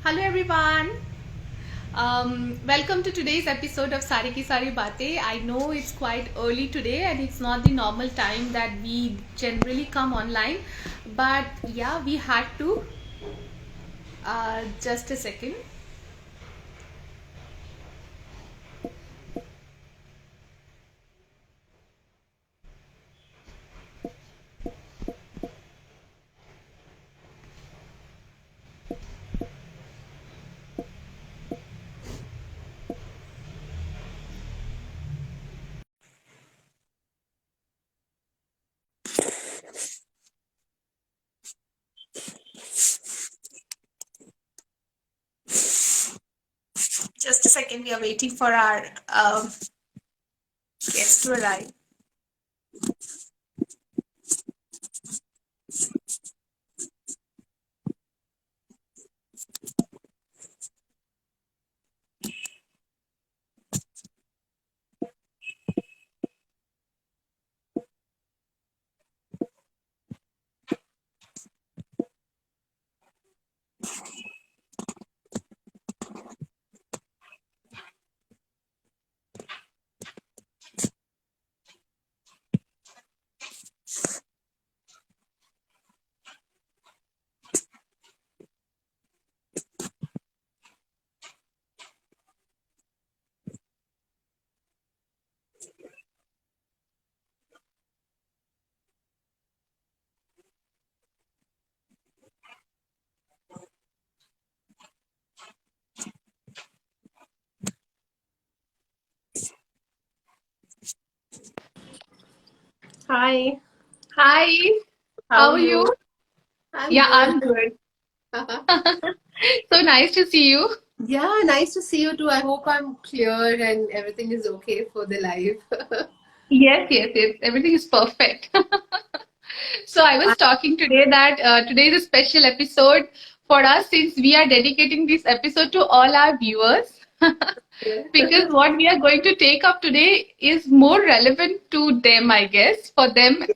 Hello everyone. Welcome to today's episode of Sari Ki Sari Batein. I know it's quite early today and it's not the normal time that we generally come online, but yeah, we had to. Just a second. Just a second. We are waiting for our guest to arrive. Hi, Hi. how How are are you? you? I'm Yeah, good. I'm good. So nice to see you. Yeah, nice to see you too. I hope I'm clear and everything is okay for the live. Yes. Everything is perfect. So I was talking today that today is a special episode for us since we are dedicating this episode to all our viewers. Because what we are going to take up today is more relevant to them, I guess, for them,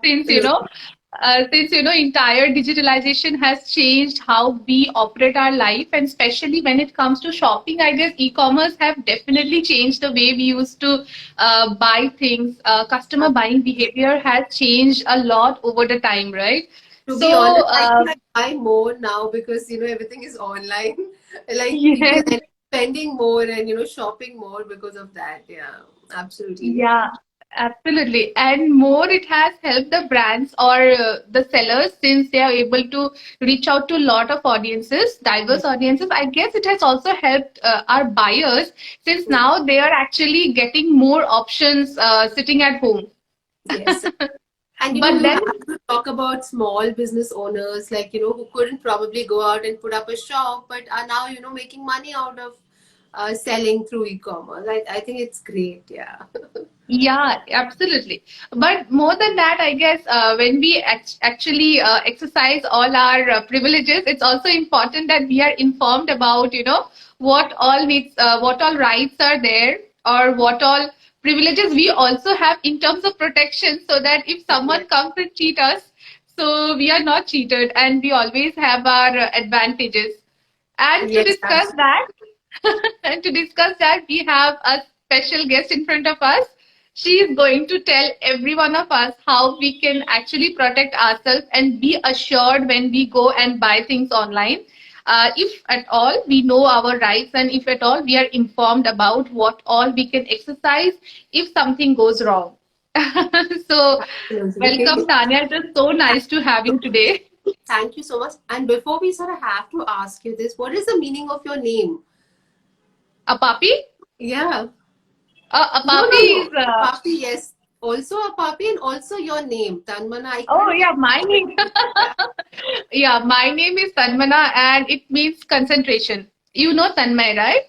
since Absolutely. entire digitalization has changed how we operate our life, and especially when it comes to shopping, I guess e-commerce have definitely changed the way we used to buy things. Customer buying behavior has changed a lot over the time, right? To be So, honest, I think I buy more now because everything is online. Like people yes. end up spending more and shopping more because of that. Yeah, absolutely. Yeah, absolutely. And more, it has helped the brands or the sellers since they are able to reach out to a lot of audiences, diverse audiences. I guess it has also helped our buyers since now they are actually getting more options sitting at home. Yes. And But you then, have to talk about small business owners, like, who couldn't probably go out and put up a shop, but are now, making money out of selling through e-commerce. I think it's great. Yeah. yeah, absolutely. But more than that, I guess when we actually exercise all our privileges, it's also important that we are informed about, what all rights are there, or what all privileges we also have in terms of protection, so that if Yes. someone comes and cheat us, so we are not cheated, and we always have our advantages. And to Yes, discuss absolutely. that, we have a special guest in front of us. She is going to tell every one of us how we can actually protect ourselves and be assured when we go and buy things online. If at all we know our rights, and if at all we are informed about what all we can exercise if something goes wrong. So, welcome, Absolutely. Tanya. It is so nice to have you today. Thank you so much. And before we sort of have to ask you this, what is the meaning of your name? A puppy? Yeah. A No, puppy no, no. is A puppy, yes. Also a puppy and also your name, Tanmana. I oh couldn't get yeah, my it. name. Yeah. Yeah, my name is Tanmana and it means concentration. You know Tanmay, right?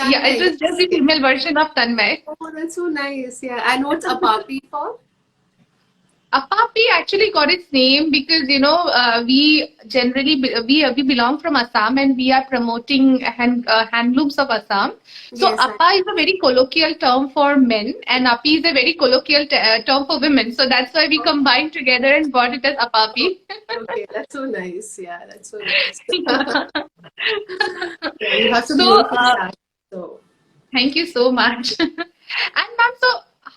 Yeah, it Tanmay, is just yes, the yes. female version of Tanmay. Oh, that's so nice. Yeah. And what's a puppy for? Apapi actually got its name because we generally we belong from Assam and we are promoting handlooms of Assam. So Yes, Appa is a very colloquial term for men and Api is a very colloquial term for women. So that's why we combined together and got it as Apapi. okay, that's so nice. Yeah, that's so nice. Yeah, you have some So, beautiful style. So, thank you so much. And ma'am, so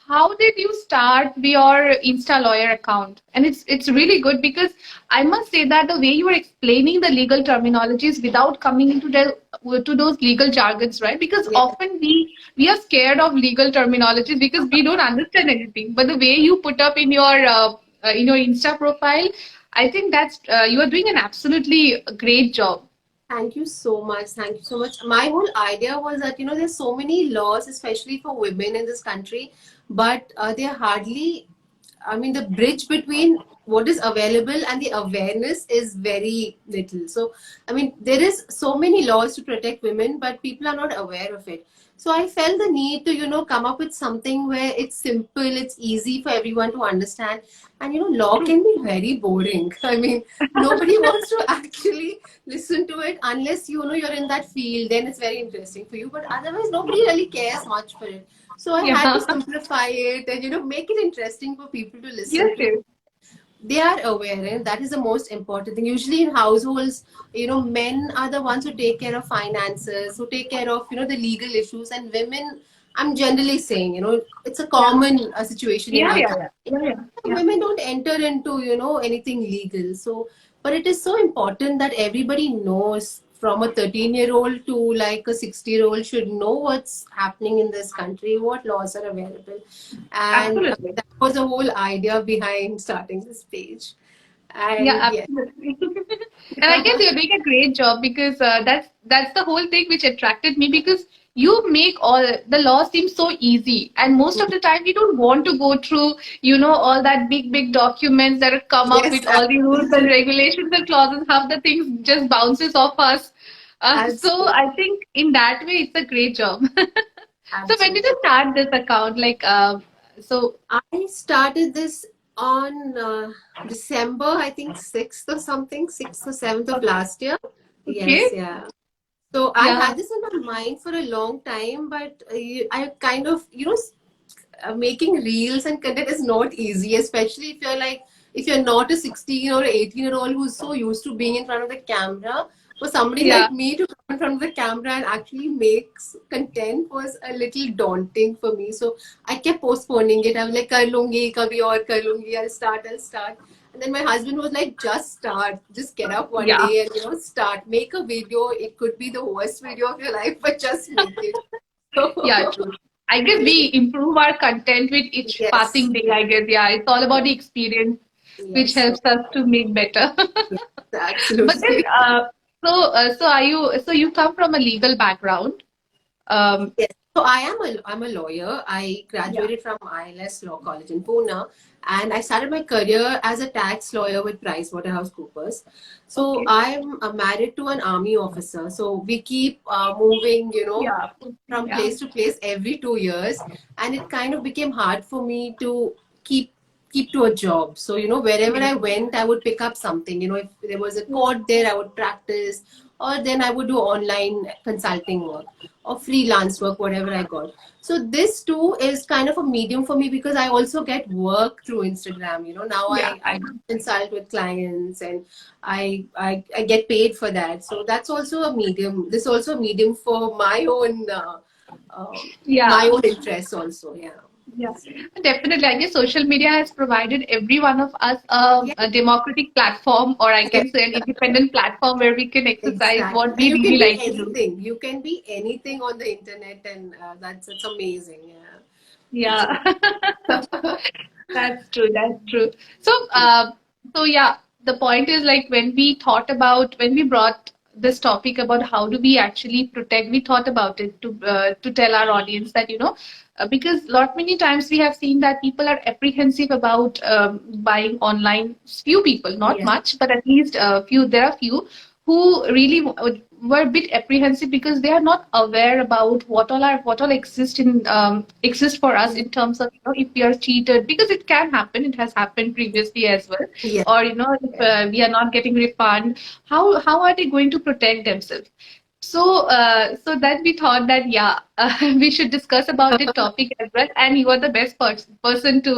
how did you start your Insta Lawyer account? And it's really good because I must say that the way you are explaining the legal terminologies without coming into the to those legal jargons, right? Because yeah, often we are scared of legal terminologies because we don't understand anything. But the way you put up in your Insta profile, I think that's you are doing an absolutely great job. thank you so much. Thank you so much. My whole idea was that, there's so many laws, especially for women in this country, but they're hardly, I mean, the bridge between what is available and the awareness is very little. So, I mean, there is so many laws to protect women, but people are not aware of it. So I felt the need to, come up with something where it's simple, it's easy for everyone to understand. And, law True. can be very boring. I mean, nobody wants to actually listen to it unless, you're in that field, then it's very interesting for you. But otherwise, nobody really cares much for it. So I had to Yeah. simplify it and make it interesting for people to Yes, listen to. yes. They are aware, and that is the most important thing. Usually in households, men are the ones who take care of finances, who take care of the legal issues, and women. I'm generally saying, it's a Yeah. common situation in Yeah, our yeah, country. yeah. Yeah, yeah. Yeah. Women don't enter into anything legal, so but it is so important that everybody knows, from a 13-year-old to like a 60-year-old should know what's happening in this country, what laws are available. And Absolutely. that was the whole idea behind starting this page. Yeah, And yes. absolutely. And I guess you're doing a great job because that's the whole thing which attracted me because you make all the law seem so easy, and most of the time we don't want to go through, all that big documents that have come up Yes, with all the rules and regulations and clauses. Half the things just bounces off us. So absolutely. I think in that way it's a great job. So when did Absolutely. you start this account? So I started this on December, I think 6th or something, 6th or 7th of last year. Yes, okay, yeah. So I yeah, had this in my mind for a long time, but I kind of, making reels and content is not easy, especially if you're not a 16 or 18-year-old who's so used to being in front of the camera. For somebody yeah. like me to come in front of the camera and actually make content was a little daunting for me. So I kept postponing it. I was like, kar lungi, kabhi aur kar lungi, I'll start. And then my husband was like, just start, just get up one Yeah. day and start, make a video. It could be the worst video of your life, but just make it. Yeah, So, true. I guess we improve our content with each yes, passing day, I guess. Yeah, it's all about the experience which yes, helps us to make better. yes, But then, absolutely. so you come from a legal background. Um, Yes. So I'm a lawyer. I yeah. graduated from ILS Law College in Pune, and I started my career as a tax lawyer with PricewaterhouseCoopers. So Okay. I'm married to an army officer. So we keep moving, Yeah. from Yeah. place to place every 2 years, and it kind of became hard for me to keep to a job. So wherever Yeah. I went, I would pick up something. If there was a court there, I would practice, or then I would do online consulting work or freelance work, whatever I got. So this too is kind of a medium for me because I also get work through Instagram. Now Yeah. I consult with clients, and I get paid for that. So that's also a medium. This is also a medium for uh, my Yeah. own interests also. Yeah. Yeah, So, definitely. I guess social media has provided every one of us yeah. a democratic platform, or I Yes. can say an independent platform where we can exercise Exactly. what And we you can really be like to do. anything. You can be anything on the internet, and that's amazing. Yeah. That's Yeah. That's true. That's true. So, yeah, the point is like when we brought this topic about how do we actually protect, we thought about it to tell our audience that because lot many times we have seen that people are apprehensive about buying online. Few people, not yes. much, but at least few. There are few who really were a bit apprehensive because they are not aware about what all exist for us in terms of, if we are cheated, because it can happen, it has happened previously as well, Yeah. or if we are not getting refund, how are they going to protect themselves? So that we thought that, yeah, we should discuss about the topic as well, and you are the best person to,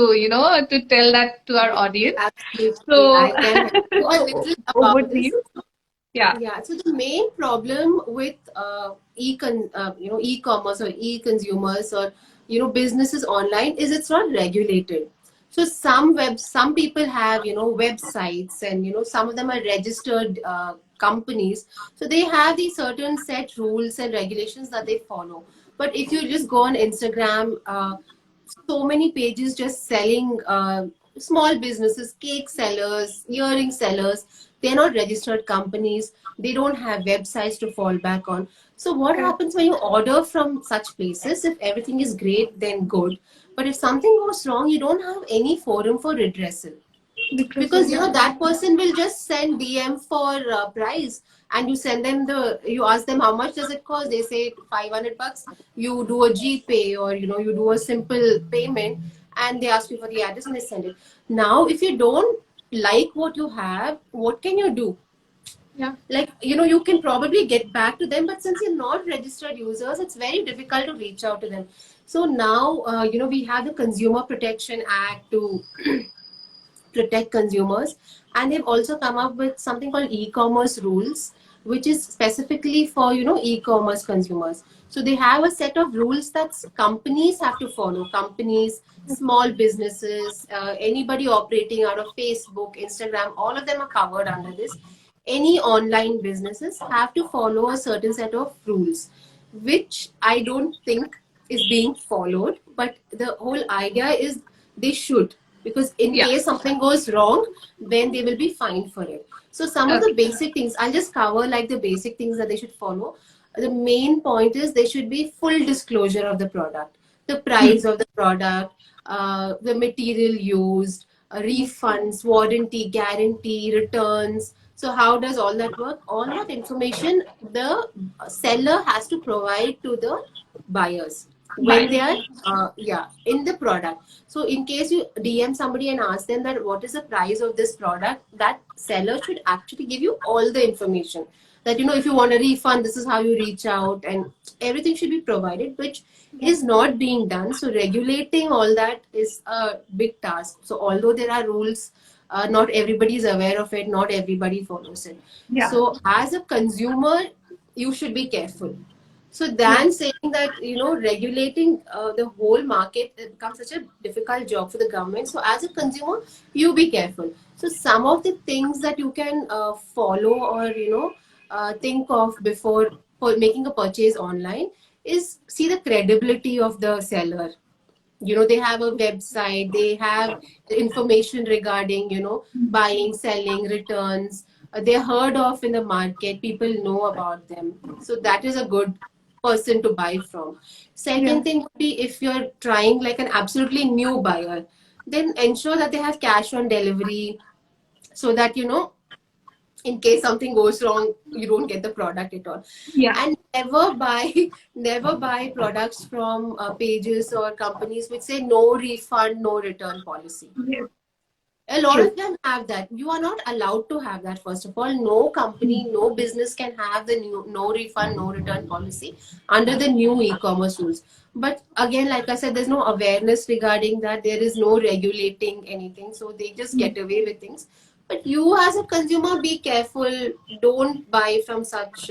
to tell that to our audience. Absolutely. So, I can help you a so little over about to this. you. Yeah. Yeah, so the main problem with e-commerce or e-consumers or businesses online is it's not regulated. So some people have websites, and some of them are registered companies. So they have these certain set rules and regulations that they follow. But if you just go on Instagram, so many pages just selling small businesses, cake sellers, earring sellers. They're not registered companies. They don't have websites to fall back on. So what Correct. happens when you order from such places? If everything is great, then good. But if something goes wrong, you don't have any forum for redressal, Because because yeah. that person will just send DM for price, and you send them you ask them how much does it cost. They say 500 bucks. You do a GPay, or you do a simple payment, and they ask you for the address and they send it. Now if you don't like what you have, what can you do? Yeah. Like, you can probably get back to them, but since you're not registered users, it's very difficult to reach out to them. So now we have the Consumer Protection Act to protect consumers, and they've also come up with something called e-commerce rules, which is specifically for e-commerce consumers. So they have a set of rules that companies have to follow. Companies, small businesses, anybody operating out of Facebook, Instagram, all of them are covered under this. Any online businesses have to follow a certain set of rules, which I don't think is being followed. But the whole idea is they should, because in Yeah. case something goes wrong, then they will be fined for it. So some of the Okay. basic things, I'll just cover like the basic things that they should follow. The main point is there should be full disclosure of the product, the Hmm. price of the product, the material used, refunds, warranty, guarantee, returns. So how does all that work? All that information the seller has to provide to the buyers when they Bye. are in the product. So in case you DM somebody and ask them that what is the price of this product, that seller should actually give you all the information, that if you want a refund, this is how you reach out, and everything should be provided, which is not being done. So regulating all that is a big task. So although there are rules, not everybody is aware of it, not everybody follows it. Yeah. So as a consumer, you should be careful. So Yeah. than saying that regulating the whole market, it becomes such a difficult job for the government. So as a consumer, you be careful. So some of the things that you can follow, or think of before making a purchase online, is see the credibility of the seller. They have a website, they have information regarding buying, selling, returns. They're heard of in the market, people know about them. So that is a good person to buy from. Yeah. Second thing would be, if you're trying like an absolutely new buyer, then ensure that they have cash on delivery, so that in case something goes wrong, you don't get the product at all. Yeah. And never buy never buy products from pages or companies which say no refund, no return policy. Yeah. A lot True. of them have that. You are not allowed to have that. First of all, no company, no business can have the new no refund, no return policy under the new e-commerce rules. But again, like I said, there's no awareness regarding that. There is no regulating anything, so they just get away with things. But you, as a consumer, be careful. Don't buy from such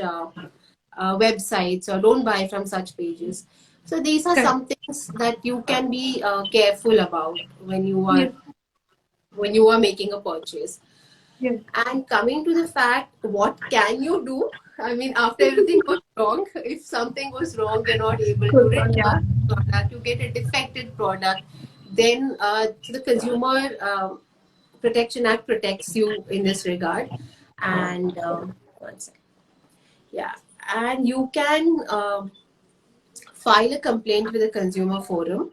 websites, or don't buy from such pages. So these are Correct. some things that you can be careful about Yeah. when you are making a purchase. Yeah. And coming to the fact, what can you do? I mean, after everything goes wrong, if something goes wrong, you're not able to Good one. return Yeah. the product, you get a defective product, then the Consumer Protection Act protects you in this regard. And one second. Yeah, and you can file a complaint with the consumer forum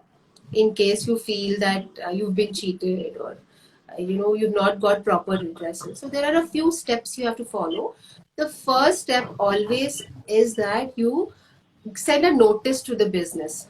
in case you feel that you've been cheated, or you've not got proper redressal. So there are a few steps you have to follow. The first step always is that you send a notice to the business.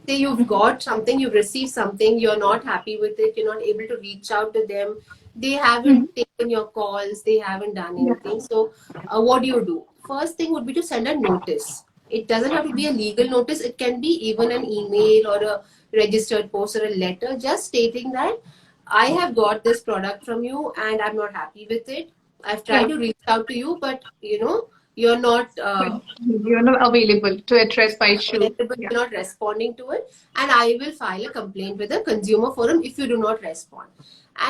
Say you've got something, you've received something, you're not happy with it, you're not able to reach out to them, they haven't Mhm. taken your calls, they haven't done Yeah. anything. So, what do you do? First thing would be to send a notice. It doesn't have to be a legal notice, it can be even an email or a registered post or a letter just stating that I have got this product from you and I'm not happy with it. I've tried Yeah. to reach out to you, but you're not But you're not available to address my issue. available, Yeah. you're not responding to it, and I will file a complaint with the consumer forum if you do not respond.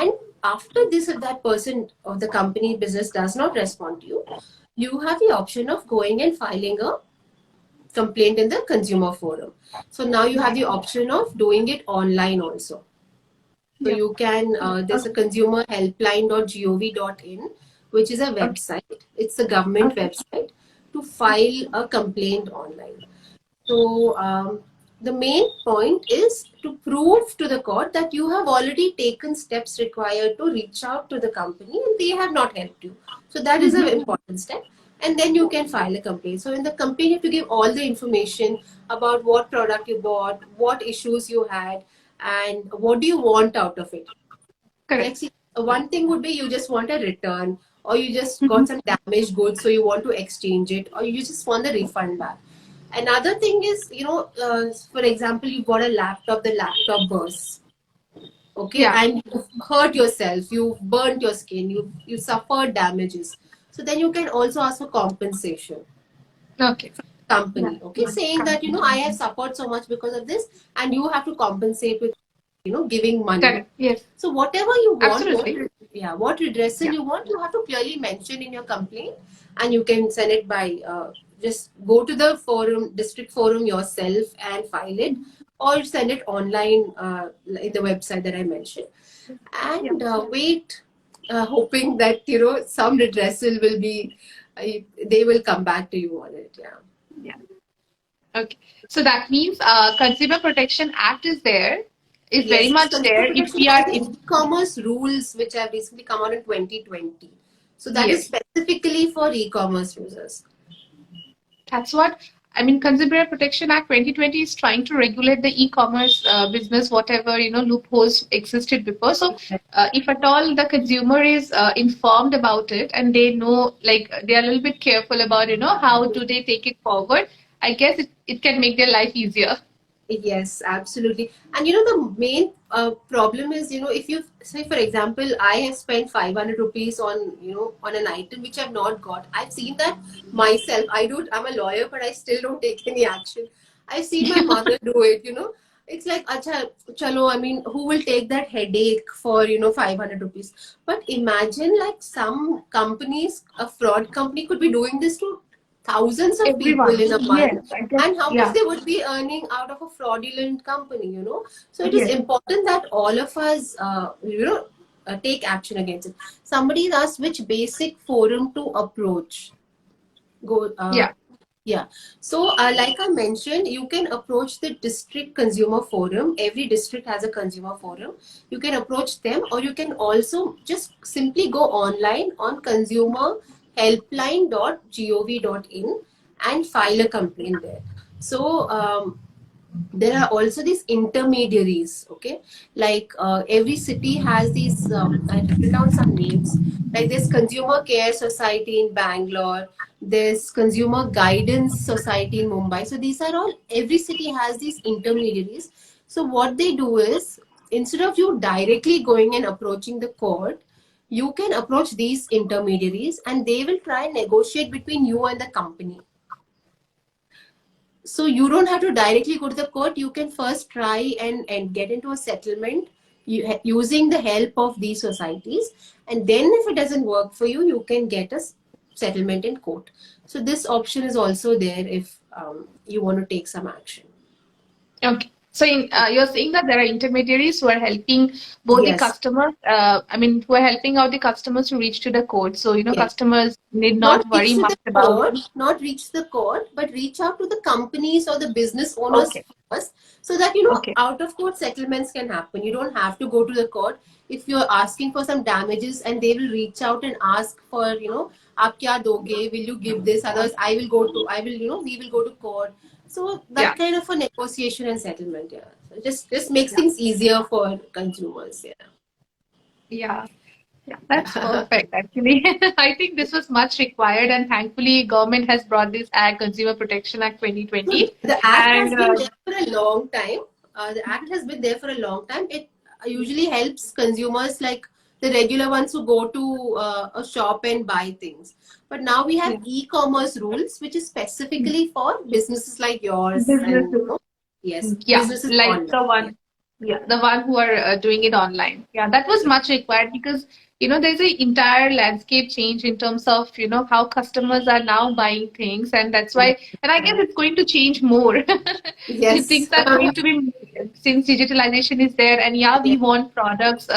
And after this, if that person or the company business does not respond to you, you have the option of going and filing a complaint in the consumer forum. So now you have the option of doing it online also. So Yeah. you can, there's a Okay. consumerhelpline.gov.in, which is a Okay. website. It's a government Okay. website to file a complaint online. So the main point is to prove to the court that you have already taken steps required to reach out to the company and they have not helped you. So that is an Mhm. important step. And then you can file a complaint. So in the complaint, you have to give all the information about what product you bought, what issues you had, and what do you want out of it. Like, Correct. see, one thing would be you just want a return, or you just got Mhm. some damaged goods, so you want to exchange it, or you just want the refund back. Another thing is, for example, you got a laptop, the laptop bursts, okay, Yeah. and you hurt yourself, you burnt your skin, you suffered damages. So then you can also ask for compensation Okay. Yeah. company, okay, saying that I have suffered so much because of this, and you have to compensate with giving money. Correct. Yes. So whatever you want, Absolutely. what redressal Yeah. you want, you have to clearly mention in your complaint, and you can send it by just go to the forum, district forum yourself and file it, or send it online in the website that I mentioned, Yeah. and wait, hoping that some redressal will be, they will come back to you on it. Yeah. Yeah. Okay. So that means Consumer Protection Act is very Yes, it's much consumer there if protection we and are the if e-commerce rules which have recently come out in 2020. So that is yes. specifically for e-commerce users. That's what I mean. Consumer Protection Act 2020 is trying to regulate the e-commerce business, whatever loopholes existed before. So, if at all the consumer is informed about it and they know, like they are a little bit careful about how do they take it forward, I guess it can make their life easier. Yes, absolutely. And the main problem is, if you say, for example, I have spent 500 rupees on an item which I've not got. I've seen that myself. I'm a lawyer, but I still don't take any action. I've seen my mother do it. It's like, acha, chalo, I mean, who will take that headache for, 500 rupees? But imagine like some companies, a fraud company could be doing this to thousands of people Everyone, in a yes, month, I guess, and how much yeah, they would be earning out of a fraudulent company. So it is yes, important that all of us take action against it. Somebody asked which basic forum to approach. Go yeah, Yeah. So, like I mentioned, you can approach the district consumer forum. Every district has a consumer forum. You can approach them, or you can also just simply go online on consumerhelpline.gov.in and file a complaint there. So, there are also these intermediaries, okay, like every city has these, I've written down some names, like this consumer care society in Bangalore, there's consumer guidance society in Mumbai. So these are all, every city has these intermediaries. So what they do is, instead of you directly going and approaching the court, you can approach these intermediaries and they will try and negotiate between you and the company. So you don't have to directly go to the court. You can first try and get into a settlement using the help of these societies. And then if it doesn't work for you, you can get a settlement in court. So this option is also there if you want to take some action. okay. So you're saying that there are intermediaries who are helping both the Yes. customers, I mean, who are helping out the customers to reach to the court. So, Yes. customers need Not not reach worry to much the about. court, not reach the court, but reach out to the companies or the business owners Okay. us, so that Okay. out of court settlements can happen. You don't have to go to the court. If you're asking for some damages, and they will reach out and ask for, आप क्या दोगे? Will you give this? Otherwise, I will, we will go to court. So Yeah. that kind of a negotiation and settlement, yeah. So just makes Yeah. things easier for consumers, yeah. Yeah. Yeah, that's Yeah. perfect actually. I think this was much required, and thankfully government has brought this Act, Consumer Protection Act So 2020. the act has And been there for a long time. The act has been there for a long time. It usually helps consumers like the regular ones who go to a shop and buy things. But now we have yeah, e-commerce rules, which is specifically for businesses like yours, and businesses. yes, Yeah, businesses like online. the one, yeah, the one who are doing it online. Yeah, that was much required because there's an entire landscape change in terms of how customers are now buying things, and that's why, and I guess it's going to change more. Yes. Things are going to be, since digitalization is there, and yeah, we Yes. want products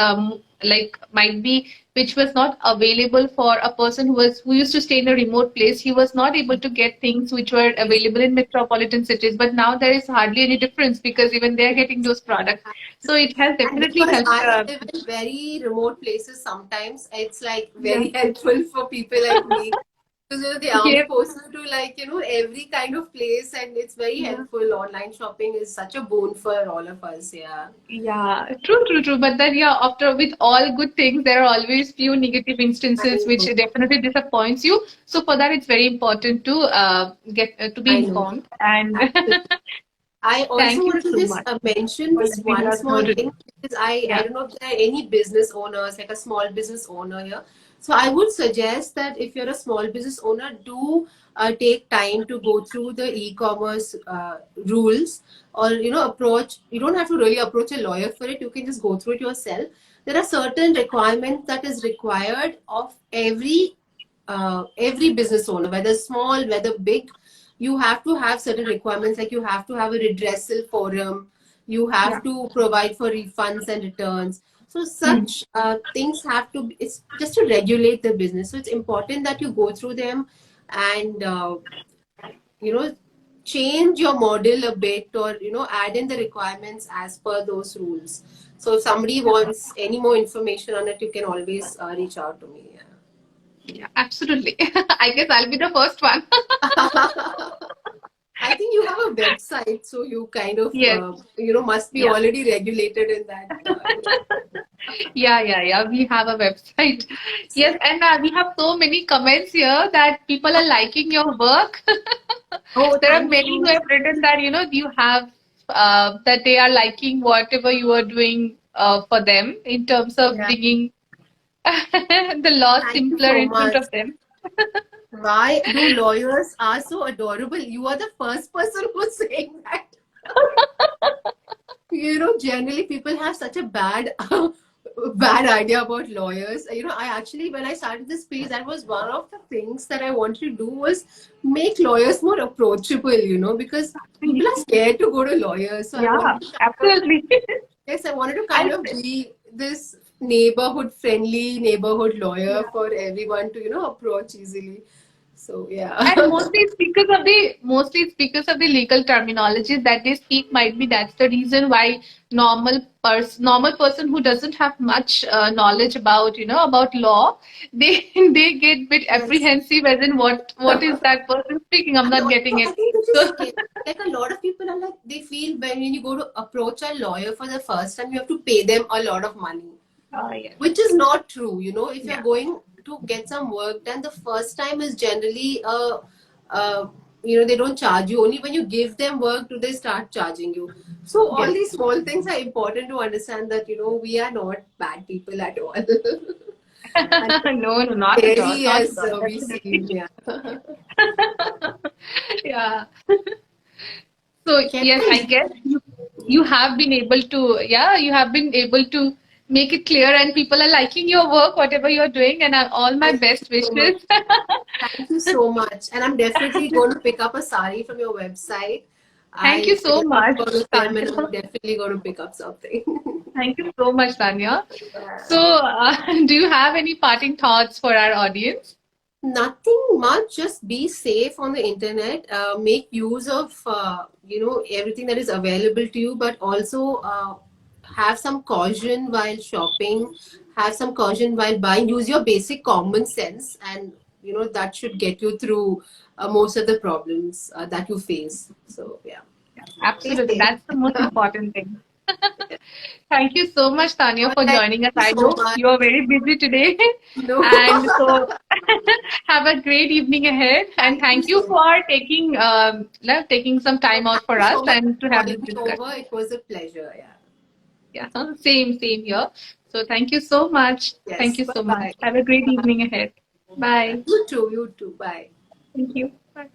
like might be which was not available for a person who used to stay in a remote place. He was not able to get things which were available in metropolitan cities, but now there is hardly any difference because even they're getting those products. So it has And definitely because helped. I live in very remote places, sometimes it's like Yeah. very helpful for people like me. Because the army Yeah. posts you to like every kind of place, and it's very Yeah. helpful. Online shopping is such a boon for all of us. Yeah, Yeah, true, true, true. But then, yeah, after with all good things, there are always few negative I instances which know, definitely disappoints you. So for that, it's very important to get to be I know. informed. And I also thank you want to so just much mention for this letting one us know small today. thing, because I Yeah. don't know if there are any business owners, like a small business owner here. So I would suggest that if you're a small business owner, do take time to go through the e-commerce rules, or approach. You don't have to really approach a lawyer for it. You can just go through it yourself. There are certain requirements that is required of every business owner, whether small, whether big. You have to have certain requirements, like you have to have a redressal forum, you have Yeah. to provide for refunds and returns. So Hmm. such things have to it's just to regulate the business. So it's important that you go through them, and you know change your model a bit, or add in the requirements as per those rules. So if somebody wants any more information on it, you can always reach out to me. Yeah, absolutely. I guess I'll be the first one. Yeah. I think you have a website, so you kind of, Yes. must be Yeah. already regulated in that. Yeah, yeah, yeah. We have a website. Yes, and we have so many comments here that people are liking your work. Oh, There are thank many who you. have written that, you have that they are liking whatever you are doing for them in terms of Yeah, bringing the law thank you simpler so in front much. of them. Why do lawyers are so adorable? You are the first person who's saying that. Generally people have such a bad bad idea about lawyers. I actually, when I started this page, that was one of the things that I wanted to do, was make lawyers more approachable, because people are scared to go to lawyers. So I Yeah, wanted to kind of, absolutely. yes, I wanted to kind And of be this neighborhood friendly neighborhood lawyer yeah. for everyone to, approach easily. So yeah. And mostly it's because of the legal terminologies that they speak. Might be that's the reason why normal person who doesn't have much knowledge about about law, they they get bit Yes. apprehensive as in what is that person speaking? I'm And not getting also, I it. think they're just So scared. Like a lot of people are like, they feel when you go to approach a lawyer for the first time, you have to pay them a lot of money, yes, which is not true. If you're yeah, going to get some work done, the first time is generally they don't charge you. Only when you give them work do they start charging you. So all yes. these small things are important to understand, that we are not bad people at all. And No, no, not at all, scary not at as all, we seem, definitely. yeah. Yeah. So Can yes, I I? guess you have been able to, yeah, you have been able to make it clear, and people are liking your work, whatever you're doing, and all my Thank you best so much. wishes. Thank you so much. And I'm definitely going to pick up a sari from your website. Thank you I so love much, all of them, and Tanya. I'm definitely going to pick up something. Thank you so much, Tanya. Yeah. So, do you have any parting thoughts for our audience? Nothing much. Just be safe on the internet. Make use of everything that is available to you, but also have some caution while shopping. Have some caution while buying. Use your basic common sense, and that should get you through most of the problems that you face. So yeah, stay Absolutely. safe. That's the most important thing. Thank you so much, Tanya, All for right. joining us. Thank I you so know much. you are very busy today. No, And so have a great evening ahead. And thank you thank you so much. for taking some No, time out thank for you us so much and to for have calling this me discussion. over. It was a pleasure. Yeah. Yeah, same here. So thank you so much. Thank Yes. you Bye so much. bye. Have a great evening ahead. Bye. You too. You too. Bye. Thank you. Bye.